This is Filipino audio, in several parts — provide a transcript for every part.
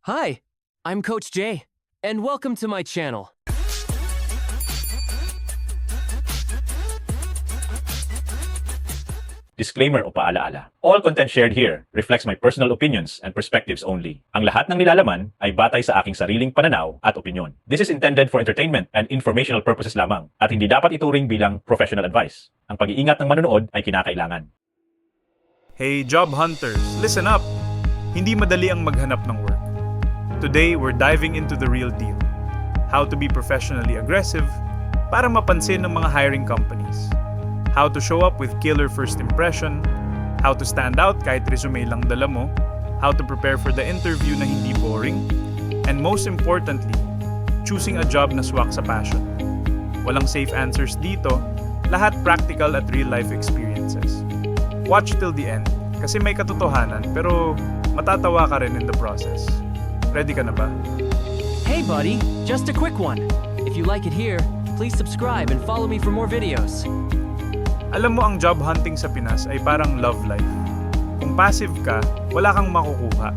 Hi, I'm Coach Jay, and welcome to my channel. Disclaimer o paalaala. All content shared here reflects my personal opinions and perspectives only. Ang lahat ng nilalaman ay batay sa aking sariling pananaw at opinyon. This is intended for entertainment and informational purposes lamang at hindi dapat ituring bilang professional advice. Ang pag-iingat ng manonood ay kinakailangan. Hey job hunters, listen up! Hindi madali ang maghanap ng work. Today, we're diving into the real deal. How to be professionally aggressive para mapansin ng mga hiring companies. How to show up with killer first impression, how to stand out kahit resume lang dala mo, how to prepare for the interview na hindi boring, and most importantly, choosing a job na swak sa passion. Walang safe answers dito, lahat practical at real-life experiences. Watch till the end, kasi may katotohanan pero matatawa ka rin in the process. Ready ka na ba? Hey buddy, just a quick one. If you like it here, please subscribe and follow me for more videos. Alam mo, ang job hunting sa Pinas ay parang love life. Kung passive ka, wala kang makukuha.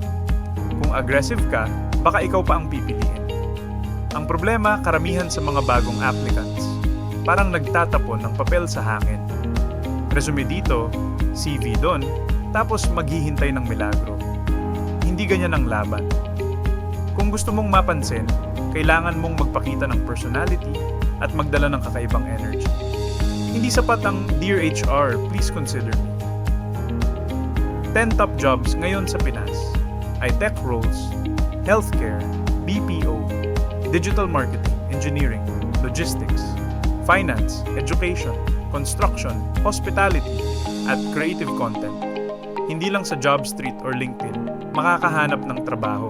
Kung aggressive ka, baka ikaw pa ang pipiliin. Ang problema, karamihan sa mga bagong applicants, parang nagtatapon ng papel sa hangin. Resume dito, CV doon, tapos maghihintay ng milagro. Hindi ganyan ang laban. Kung gusto mong mapansin, kailangan mong magpakita ng personality at magdala ng kakaibang energy. Hindi sapat ang Dear HR, please consider me. 10 top jobs ngayon sa Pinas ay tech roles, healthcare, BPO, digital marketing, engineering, logistics, finance, education, construction, hospitality, at creative content. Hindi lang sa JobStreet or LinkedIn makakahanap ng trabaho.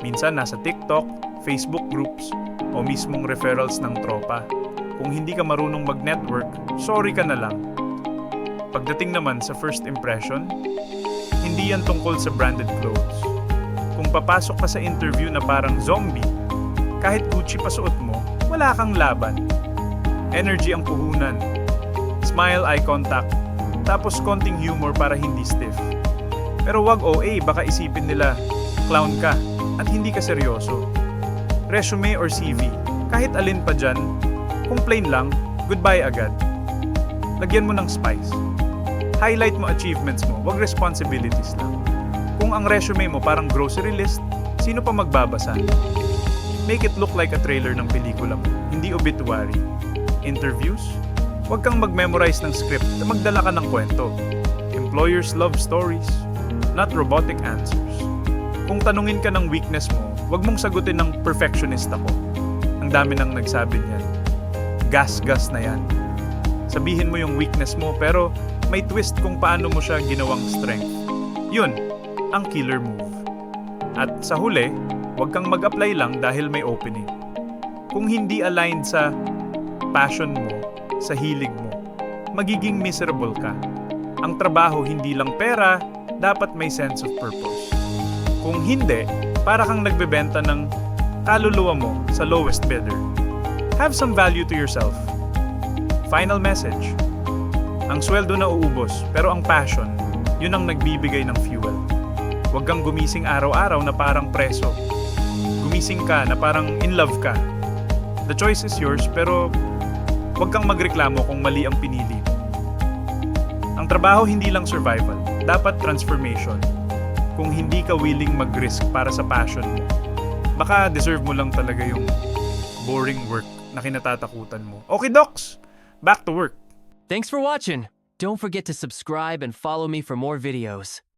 Minsan nasa TikTok, Facebook groups, o mismong referrals ng tropa. Kung hindi ka marunong mag-network, sorry ka na lang. Pagdating naman sa first impression, hindi yan tungkol sa branded clothes. Kung papasok ka sa interview na parang zombie, kahit Gucci pa suot mo, wala kang laban. Energy ang puhunan. Smile, eye contact, tapos konting humor para hindi stiff. Pero wag OA, baka isipin nila, clown ka at hindi ka seryoso. Resume or CV, kahit alin pa dyan, kung plain lang, goodbye agad. Lagyan mo ng spice. Highlight mo achievements mo, wag responsibilities lang. Kung ang resume mo parang grocery list, sino pa magbabasa? Make it look like a trailer ng pelikula mo, hindi obituary. Interviews? Wag kang mag-memorize ng script na magdala ka ng kwento. Employers love stories, not robotic answers. Kung tanungin ka ng weakness mo, wag mong sagutin ng perfectionist ako. Ang dami nang nagsabi niyan. Gas-gas na yan. Sabihin mo yung weakness mo pero may twist kung paano mo siya ginawang strength. Yun, ang killer move. At sa huli, huwag kang mag-apply lang dahil may opening. Kung hindi aligned sa passion mo, sa hilig mo, magiging miserable ka. Ang trabaho hindi lang pera, dapat may sense of purpose. Kung hindi, para kang nagbebenta ng kaluluwa mo sa lowest bidder. Have some value to yourself. Final message. Ang sweldo na uubos, pero ang passion, yun ang nagbibigay ng fuel. Huwag kang gumising araw-araw na parang preso. Gumising ka na parang in love ka. The choice is yours, pero huwag kang magreklamo kung mali ang pinili mo. Ang trabaho hindi lang survival, dapat transformation. Kung hindi ka willing mag-risk para sa passion mo, baka deserve mo lang talaga yung boring work na kinatatakutan mo. Okay, docs! Back to work! Thanks for watching. Don't forget to subscribe and follow me for more videos.